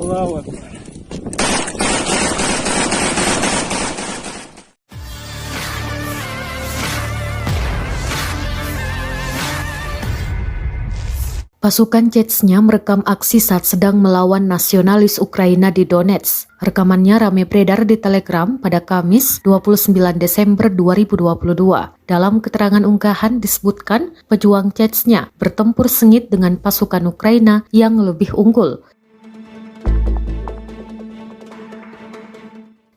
Allahu Akbar. Pasukan Chechnya merekam aksi saat sedang melawan nasionalis Ukraina di Donetsk. Rekamannya ramai beredar di Telegram pada Kamis 29 Desember 2022. Dalam keterangan unggahan disebutkan pejuang Chechnya bertempur sengit dengan pasukan Ukraina yang lebih unggul.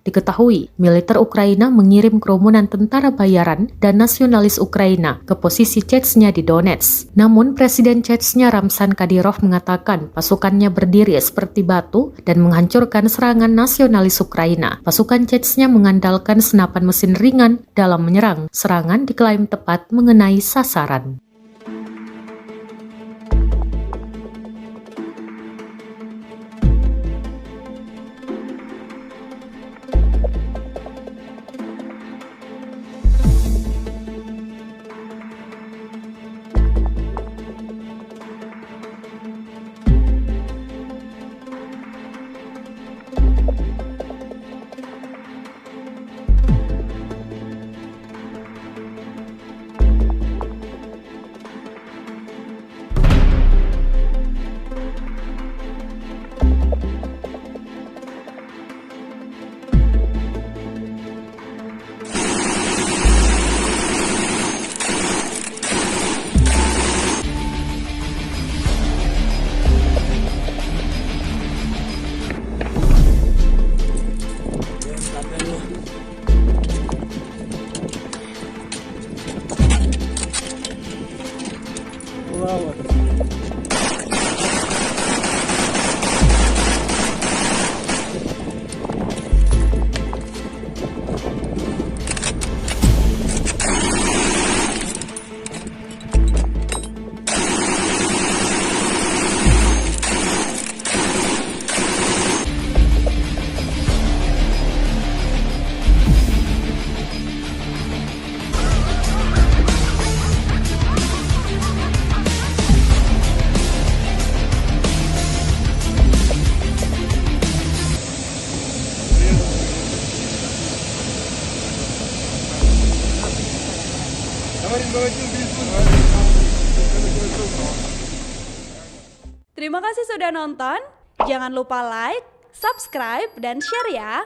Diketahui, militer Ukraina mengirim kerumunan tentara bayaran dan nasionalis Ukraina ke posisi Chechnya di Donetsk. Namun, Presiden Chechnya Ramzan Kadyrov mengatakan pasukannya berdiri seperti batu dan menghancurkan serangan nasionalis Ukraina. Pasukan Chechnya mengandalkan senapan mesin ringan dalam menyerang. Serangan diklaim tepat mengenai sasaran. Allahu Akbar. Terima kasih sudah nonton. Jangan lupa like, subscribe, dan share ya.